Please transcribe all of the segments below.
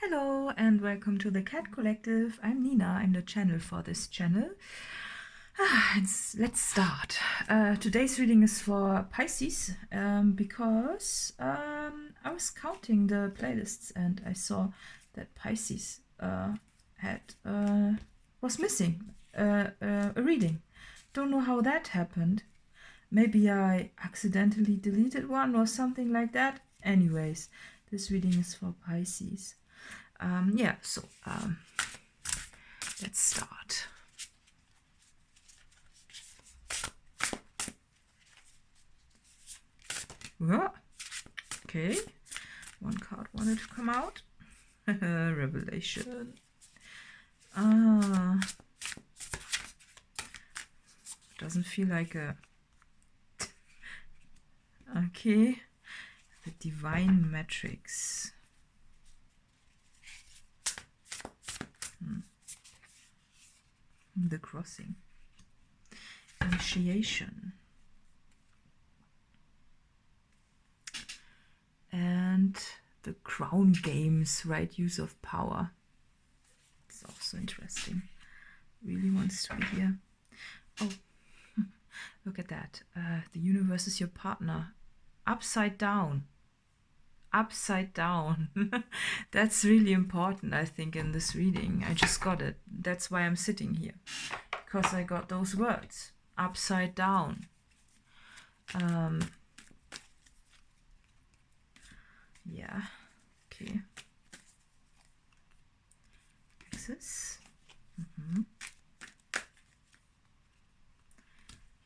Hello and welcome to the Cat Collective. I'm Nina, I'm the channel for this channel. Let's start. Today's reading is for Pisces because I was counting the playlists and I saw that Pisces was missing a reading. Don't know how that happened. Maybe I accidentally deleted one or something like that. Anyways, this reading is for Pisces. Let's start. Okay, one card wanted to come out. Revelation. Doesn't feel like a... Okay, the divine matrix. The crossing. Initiation. And the crown games, right use of power. It's also interesting. Really wants to be here. Oh, look at that. The universe is your partner. Upside down. Upside down. That's really important, I think, in this reading. I just got it. That's why I'm sitting here. Because I got those words. Upside down. Yeah. Okay. Axis.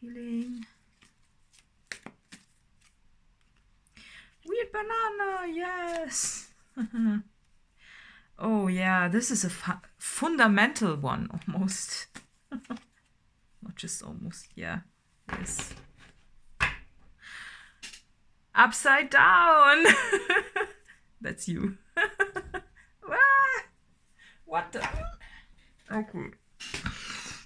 Healing. Weird banana, yes. Oh yeah, this is a fundamental one, almost. Not just almost, yeah. Yes. Upside down. That's you. What the? Okay.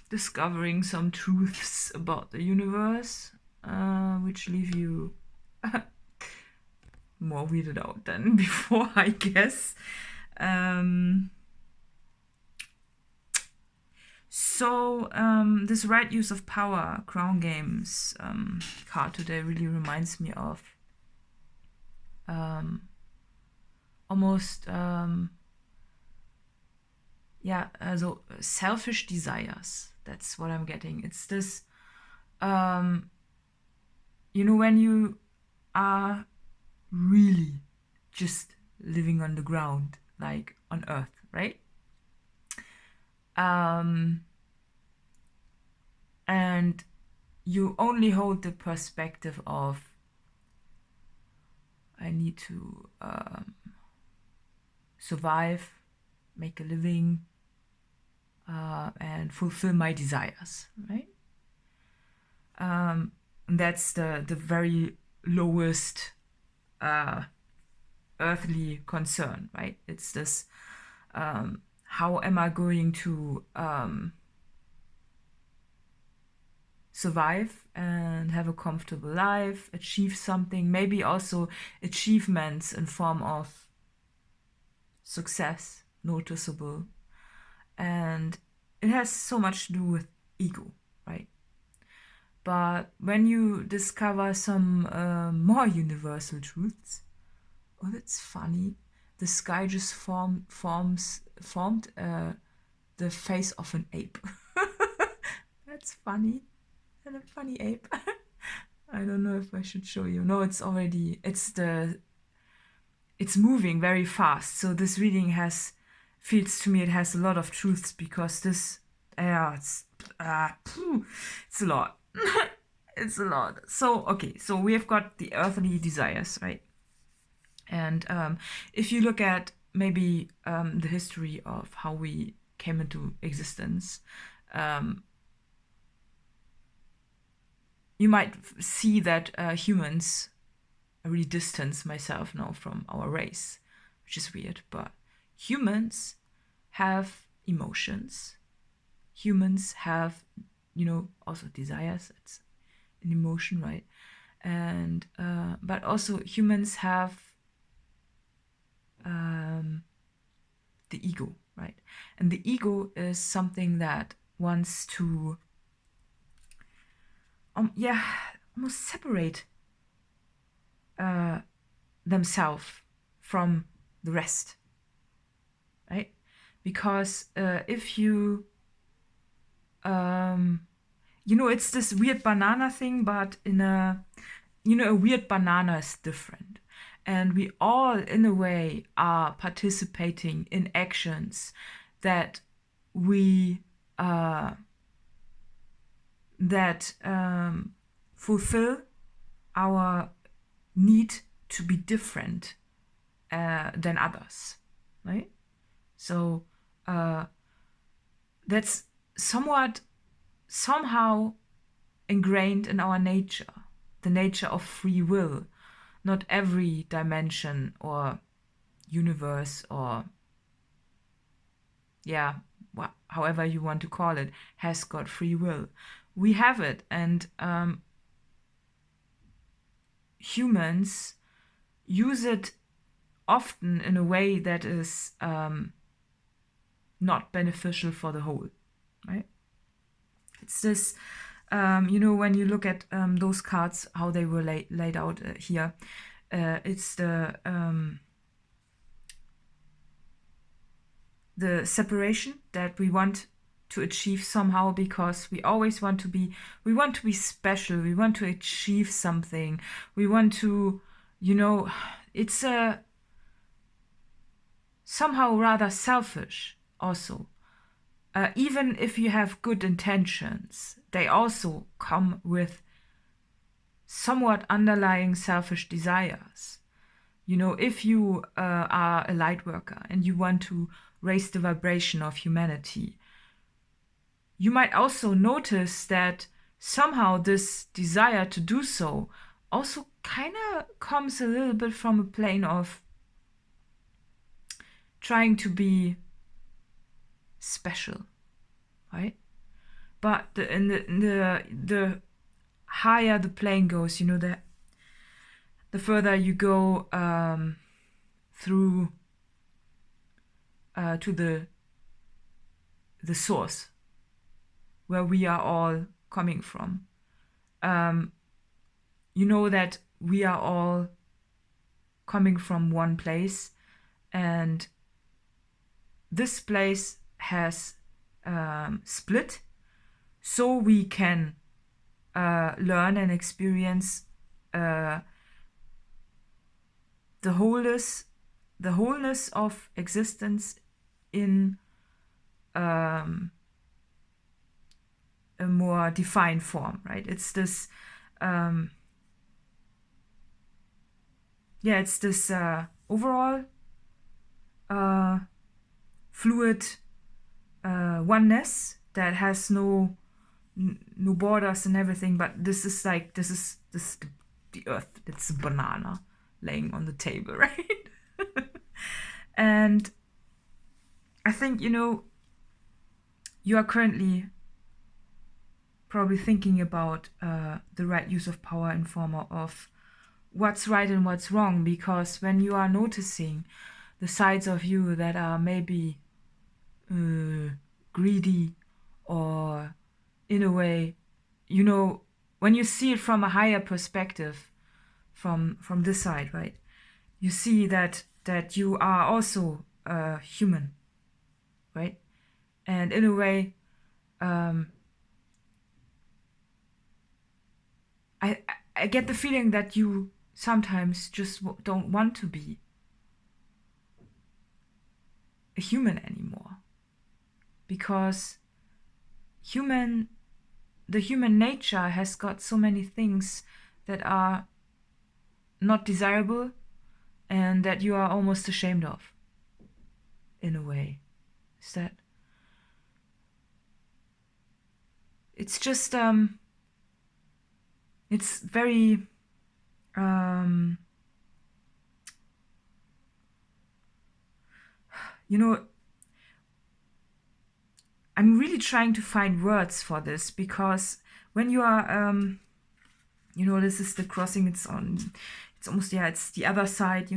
Discovering some truths about the universe, which leave you more weirded out than before, I guess. This right use of power, crown games card today really reminds me of almost selfish desires. That's what I'm getting. It's this when you are really just living on the ground, like on Earth, right? And you only hold the perspective of, I need to survive, make a living, and fulfill my desires, right? That's the very lowest earthly concern, right? It's this, how am I going to survive and have a comfortable life, achieve something, maybe also achievements in form of success, noticeable. And it has so much to do with ego, right? But when you discover some more universal truths, oh, that's funny. The sky just formed the face of an ape. That's funny. And a funny ape. I don't know if I should show you. No, it's moving very fast. So this reading feels to me it has a lot of truths, because this, it's a lot. It's a lot. So, okay, so we have got the earthly desires, right? And if you look at maybe the history of how we came into existence, you might see that humans, I really distance myself now from our race, which is weird, but humans have emotions. Humans have, also desires. It's an emotion, right? And but also humans have the ego, right? And the ego is something that wants to, almost separate themselves from the rest, right? Because if you, it's this weird banana thing, but in a weird banana is different. And we all, in a way, are participating in actions that we fulfill our need to be different than others, right? So that's somehow ingrained in our nature, the nature of free will. Not every dimension or universe or however you want to call it, has got free will. We have it, and humans use it often in a way that is not beneficial for the whole, right? It's this, when you look at those cards, how they were laid out here, it's the separation that we want to achieve somehow, because we always want to be special, we want to achieve something, we want to, it's somehow rather selfish also. Even if you have good intentions, they also come with somewhat underlying selfish desires. If you are a light worker and you want to raise the vibration of humanity, you might also notice that somehow this desire to do so also kind of comes a little bit from a plane of trying to be special, right? But the higher the plane goes, the further you go through to the source where we are all coming from. That we are all coming from one place, and this place has split, so we can learn and experience the wholeness of existence in a more defined form, right? It's this overall fluid oneness that has no borders and everything, but this is the earth. It's a banana laying on the table, right? And I think you are currently probably thinking about the right use of power in form of what's right and what's wrong, because when you are noticing the sides of you that are maybe greedy, or in a way, when you see it from a higher perspective, from this side, right, you see that you are also human, right? And in a way, I get the feeling that you sometimes just don't want to be a human anymore, because the human nature has got so many things that are not desirable and that you are almost ashamed of, in a way. Is that? It's just it's very I'm really trying to find words for this, because when you are this is the crossing, it's almost, it's the other side,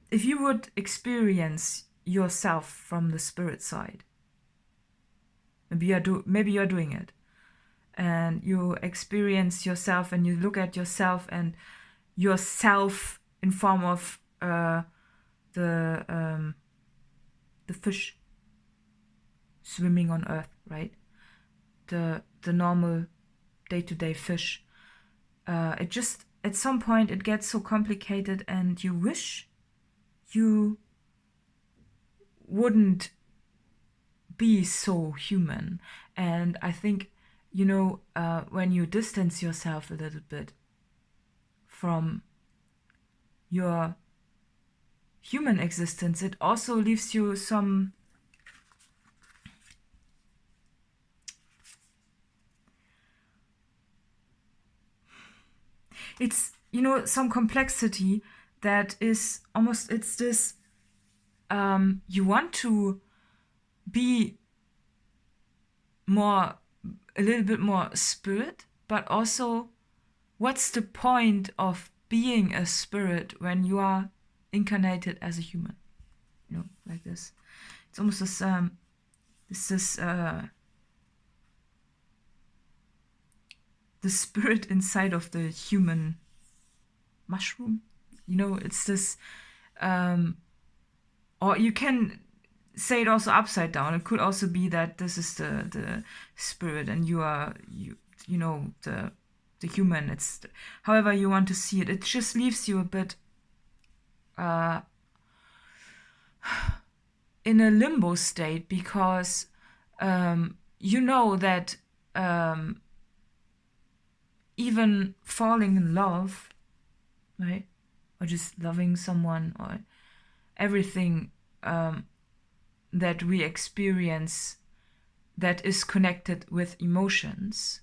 if you would experience yourself from the spirit side, maybe you're doing it, and you experience yourself and you look at yourself and yourself in form of the fish swimming on earth, right? The normal day-to-day fish. It just, at some point it gets so complicated and you wish you wouldn't be so human. And I think, you know, when you distance yourself a little bit from your human existence, it also leaves you some it's, you know, some complexity that is almost, it's this, you want to be more, a little bit more spirit, but also what's the point of being a spirit when you are incarnated as a human? You know, like this. It's almost this, the spirit inside of the human mushroom. You know, it's this, or you can say it also upside down. It could also be that this is the spirit and you are, you know, the human. It's however you want to see it. It just leaves you a bit in a limbo state, because you know that even falling in love, right, or just loving someone, or everything that we experience that is connected with emotions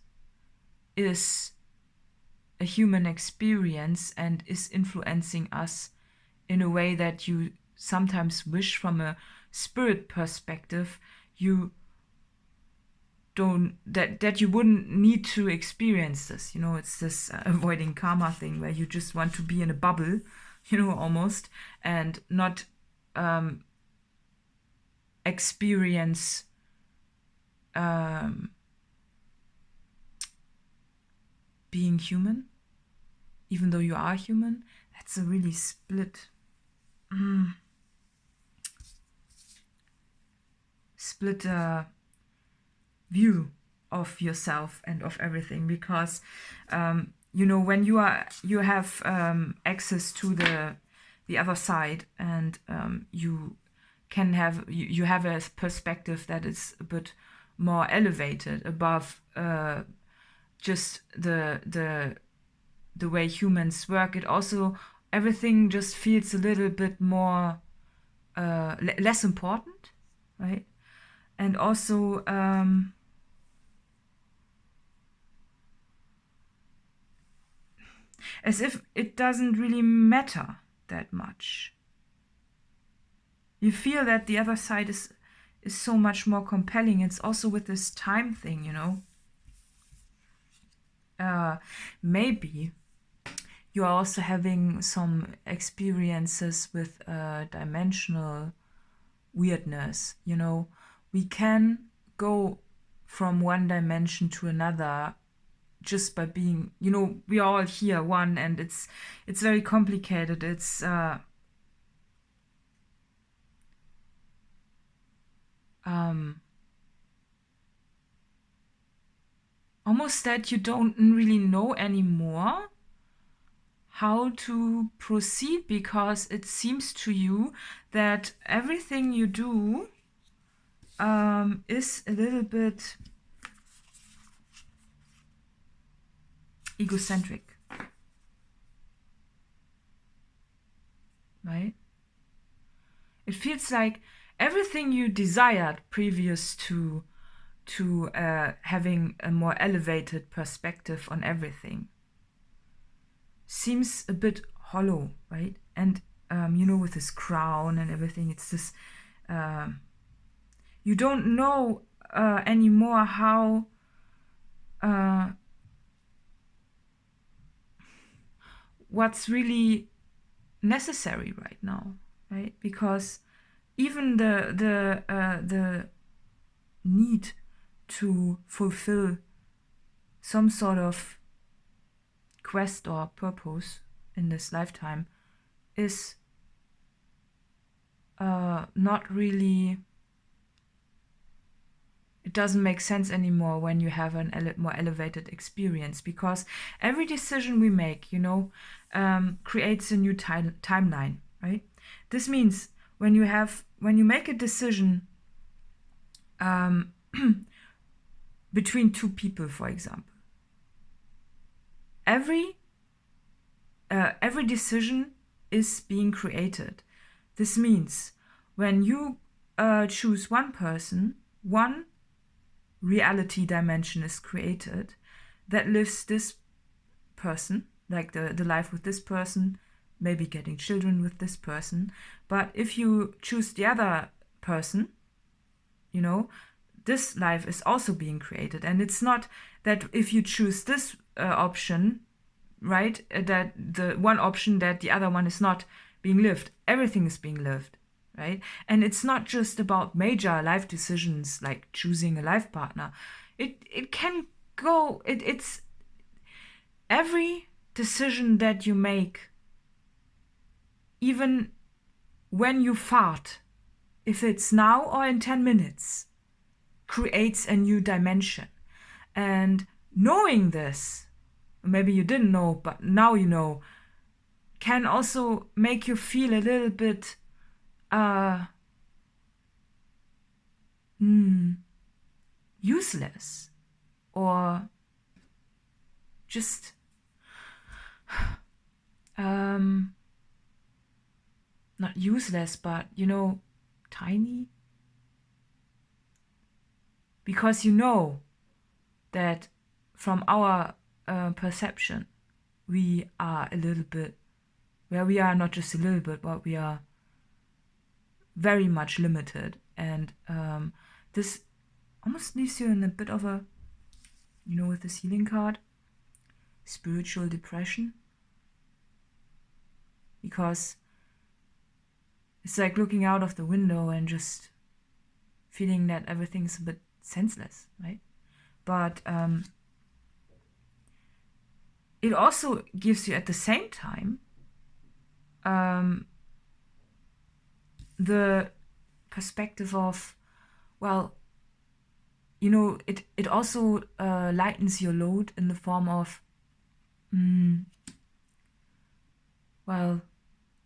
is a human experience and is influencing us in a way that you sometimes wish from a spirit perspective you don't, that you wouldn't need to experience this. You know, it's this avoiding karma thing where you just want to be in a bubble, you know, almost, and not experience being human, even though you are human. That's a really split view of yourself and of everything, because you know, when you have access to the other side, and you can have you have a perspective that is a bit more elevated above just the way humans work. It also, everything just feels a little bit more less important, right? And also as if it doesn't really matter that much. You feel that the other side is so much more compelling. It's also with this time thing, you know. Maybe you're also having some experiences with dimensional weirdness. You know, we can go from one dimension to another just by being, you know, we are all here one, and it's very complicated. It's almost that you don't really know anymore how to proceed, because it seems to you that everything you do is a little bit egocentric, right? It feels like everything you desired previous to having a more elevated perspective on everything seems a bit hollow, right? And you know, with this crown and everything, it's this you don't know anymore how what's really necessary right now. right? Because even the need to fulfill some sort of quest or purpose in this lifetime is not really, it doesn't make sense anymore when you have an more elevated experience, because every decision we make, you know, creates a new timeline, right? This means when you make a decision between two people, for example, every decision is being created. This means when you choose one person, one reality dimension is created that lives this person, like the life with this person, maybe getting children with this person. But if you choose the other person, you know, this life is also being created. And it's not that if you choose this option, right, that the one option that the other one is not being lived. Everything is being lived, right? And it's not just about major life decisions like choosing a life partner. It can go, it's every decision that you make, even when you fart, if it's now or in 10 minutes, creates a new dimension. And knowing this, maybe you didn't know, but now you know, can also make you feel a little bit useless, or just not useless, but, you know, tiny. Because you know that from our perception, we are a little bit, where we are not just a little bit, but we are very much limited. And this almost leaves you in a bit of a, you know, with this healing card, spiritual depression. Because it's like looking out of the window and just feeling that everything's a bit senseless, right? But it also gives you at the same time the perspective of, well, you know, it also lightens your load in the form of, well,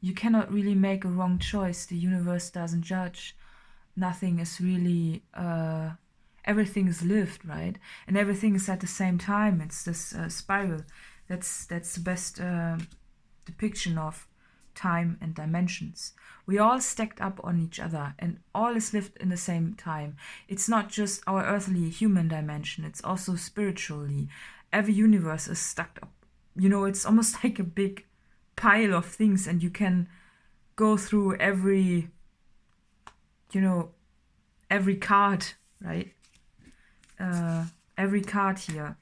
you cannot really make a wrong choice. The universe doesn't judge. Nothing is really, everything is lived, right? And everything is at the same time. It's this spiral. That's the best depiction of time and dimensions. We all stacked up on each other, and all is lived in the same time. It's not just our earthly human dimension, it's also spiritually. Every universe is stacked up. You know, it's almost like a big pile of things, and you can go through every, you know, every card, right? Every card here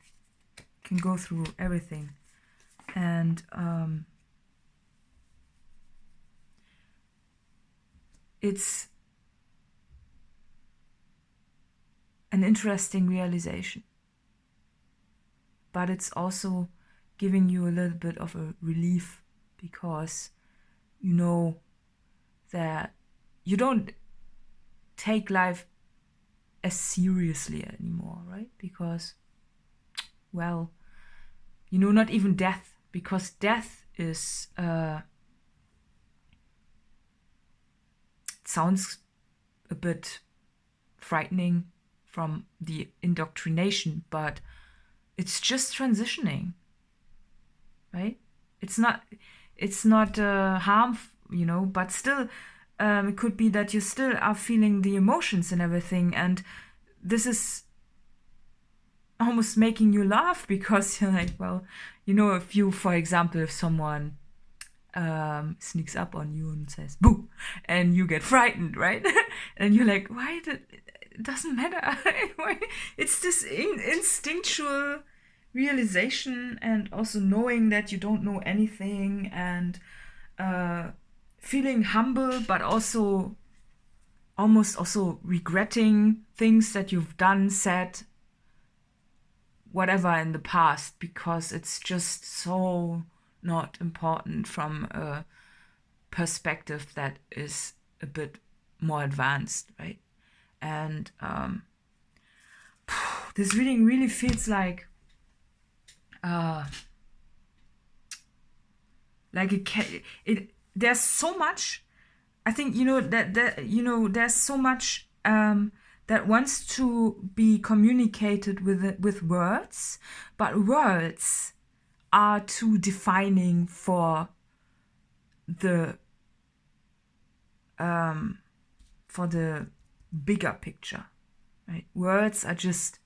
can go through everything. And it's an interesting realization, but it's also giving you a little bit of a relief, because you know that you don't take life as seriously anymore, right? Because, well, you know, not even death, because death is sounds a bit frightening from the indoctrination, but it's just transitioning, right? It's not harm, you know, but still it could be that you still are feeling the emotions and everything, and this is almost making you laugh, because you're like, well, you know, if you, for example, if someone sneaks up on you and says boo, and you get frightened, right? And you're like, why did it doesn't matter. It's this instinctual realization, and also knowing that you don't know anything, and feeling humble, but also almost also regretting things that you've done, said, whatever in the past, because it's just so not important from a perspective that is a bit more advanced, right? And this reading really feels like there's so much. I think there's so much that wants to be communicated with words, but words are too defining for the bigger picture, right? Words are just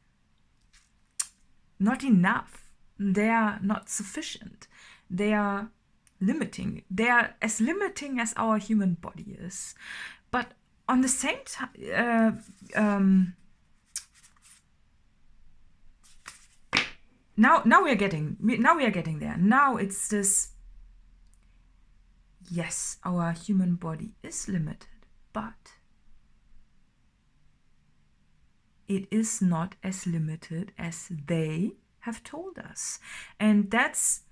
not enough. They are not sufficient. They are limiting. They are as limiting as our human body is. But on the same time, now we are getting there. Now it's this. Yes, our human body is limited, but it is not as limited as they have told us. And that's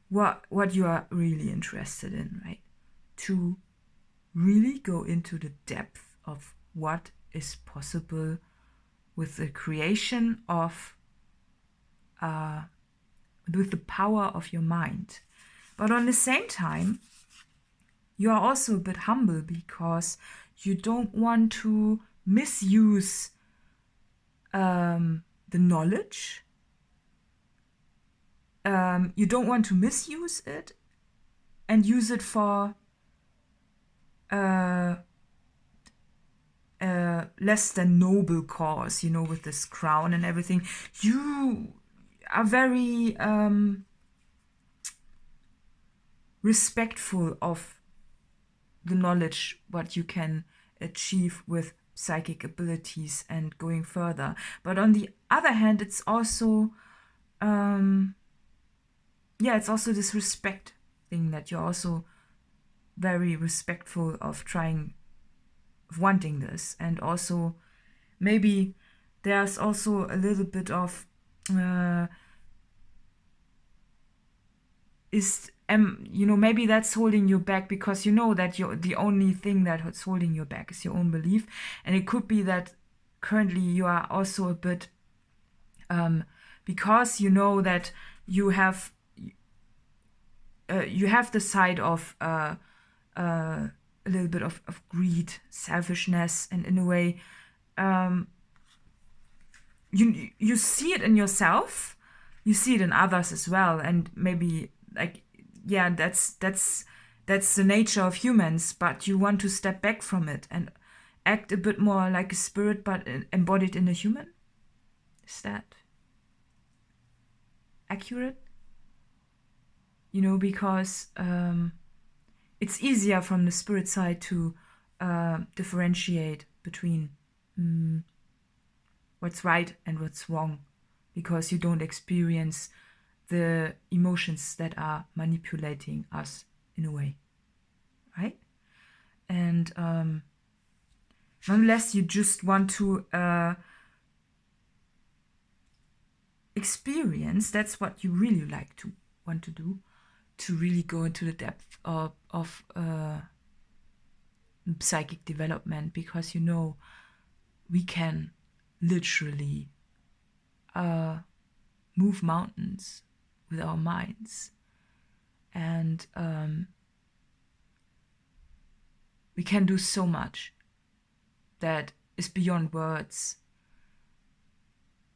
what you are really interested in, right? To really go into the depth of what is possible with the creation of, with the power of your mind. But on the same time, you are also a bit humble because you don't want to misuse the knowledge. You don't want to misuse it and use it for less than noble cause, with this crown and everything. You are very respectful of the knowledge, what you can achieve with psychic abilities and going further. But on the other hand, it's also it's also this respect thing, that you're also very respectful of wanting this. And also maybe there's also a little bit of maybe that's holding you back, because that the only thing that's holding you back is your own belief. And it could be that currently you are also a bit because that you have the side of a little bit of greed, selfishness, and in a way you see it in yourself, you see it in others as well. And maybe that's the nature of humans, but you want to step back from it and act a bit more like a spirit, but embodied in a human. Is that accurate? Because it's easier from the spirit side to differentiate between what's right and what's wrong, because you don't experience the emotions that are manipulating us in a way, right? And nonetheless, you just want to experience. That's what you really want to do, to really go into the depth of psychic development, because we can literally move mountains with our minds, and we can do so much that is beyond words.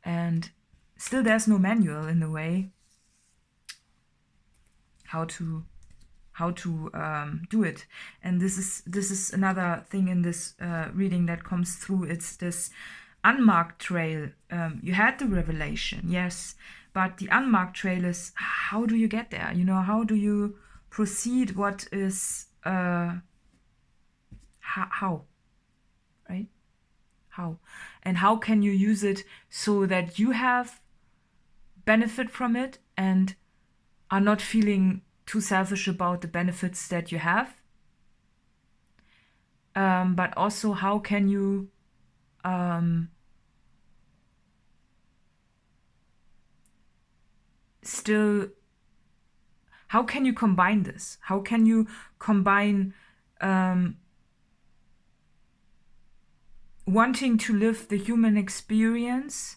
And still there's no manual in a way how to do it. And this is another thing in this reading that comes through. It's this unmarked trail. You had the revelation, yes, but the unmarked trail is, how do you get there? How do you proceed? What is how, right? How? And how can you use it so that you have benefit from it and are not feeling too selfish about the benefits that you have, but also how can you still, how can you combine this? How can you combine wanting to live the human experience,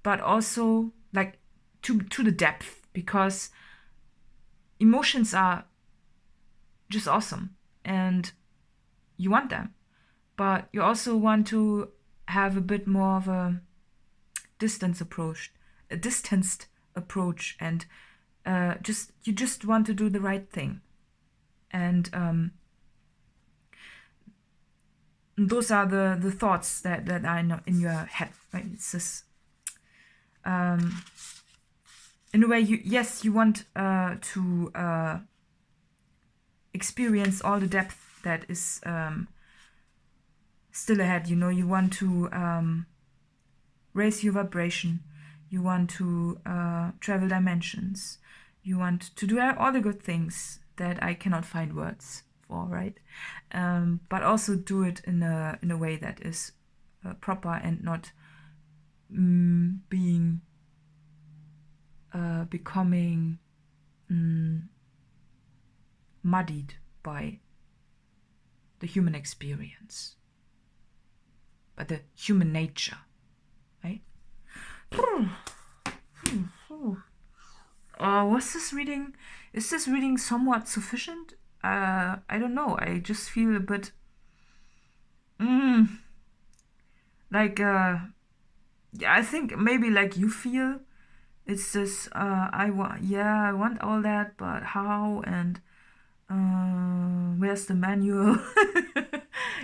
but also like to the depth, because emotions are just awesome and you want them, but you also want to have a bit more of a distanced approach, and you just want to do the right thing, and those are the thoughts that are in your head, right? It's this in a way, you want to experience all the depth that is still ahead. You know, you want to raise your vibration, you want to travel dimensions, you want to do all the good things that I cannot find words for, right? But also do it in a way that is proper and not becoming muddied by the human experience, by the human nature, right? Was this reading? Is this reading somewhat sufficient? I don't know. I just feel a bit like yeah, I think maybe like you feel. It's this I want all that, but how, and where's the manual?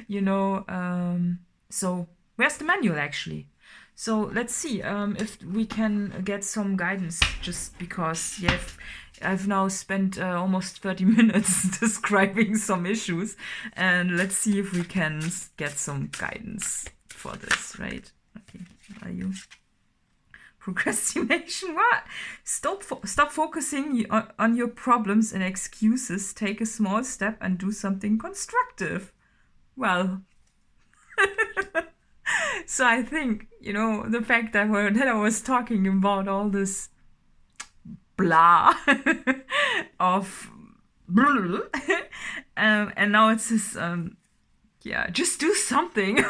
You know, so where's the manual actually? So let's see if we can get some guidance, just because I've now spent almost 30 minutes describing some issues, and let's see if we can get some guidance for this, right? Okay, are you? Procrastination, what? Stop focusing on your problems and excuses. Take a small step and do something constructive. Well, so I think, you know, the fact that I was talking about all this blah of blah, and now it's this just do something.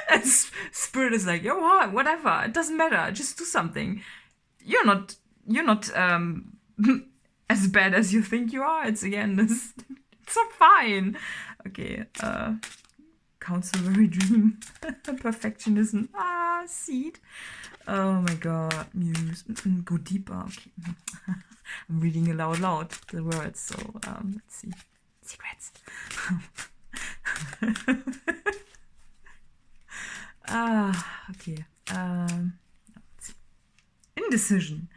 And Spirit is like, yo, what? Whatever, it doesn't matter. Just do something. You're not as bad as you think you are. It's so fine. Okay. Counselor dream. Perfectionism. Seed. Oh my god. Muse. Go deeper. Okay. I'm reading aloud loud the words. So let's see. Secrets. Okay. Let's see. Indecision.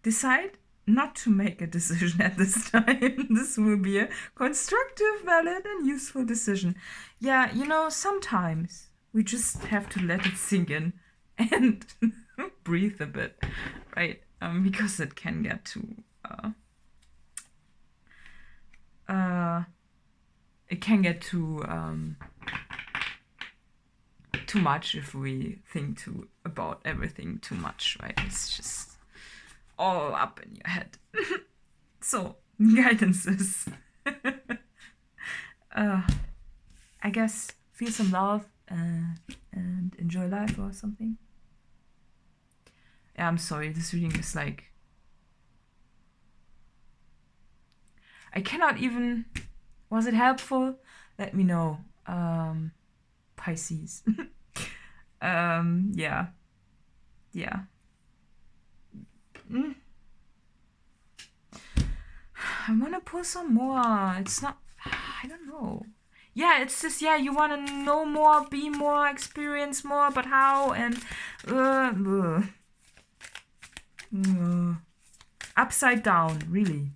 Decide not to make a decision at this time. This will be a constructive, valid, and useful decision. Yeah, you know, sometimes we just have to let it sink in and breathe a bit, right? Because it can get too too much if we think about everything too much, right? It's just all up in your head. So, guidances. I guess feel some love and enjoy life or something. Yeah, I'm sorry, this reading is like... I cannot even... Was it helpful? Let me know. Pisces. Yeah. I want to pull some more. It's not... I don't know. Yeah, it's just, yeah, you want to know more, be more, experience more, but how? And... upside down, really.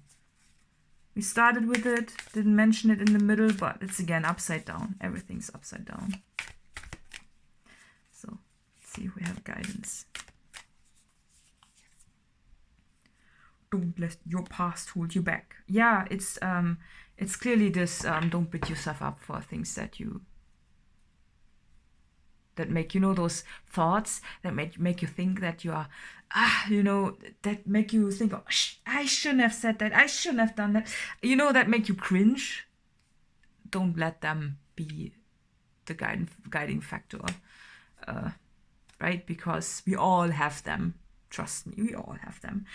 We started with it, didn't mention it in the middle, but it's again upside down. Everything's upside down. So, let's see if we have guidance. Don't let your past hold you back. Yeah, it's clearly this don't beat yourself up for things that make, you know, those thoughts that make you think that you are, you know, that make you think, oh, I shouldn't have said that, I shouldn't have done that, you know, that make you cringe. Don't let them be the guiding factor, right? Because we all have them. Trust me, we all have them.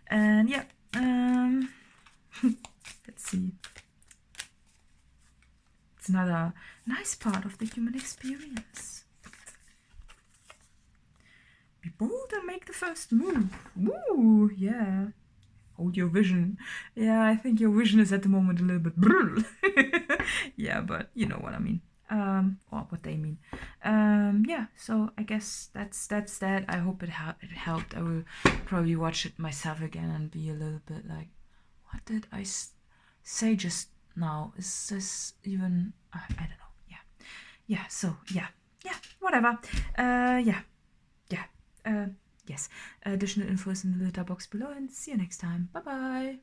And yeah, let's see. It's another nice part of the human experience. Be bold and make the first move. Woo, yeah. Hold your vision. Yeah, I think your vision is at the moment a little bit brutal. Yeah, but you know what I mean. Or what they mean. Yeah, so I guess that's that. I hope it helped. I will probably watch it myself again and be a little bit like, what did I say just now? Is this even, I don't know. Yeah, so yeah, whatever. Yes. Additional info is in the letter box below, and see you next time. Bye bye.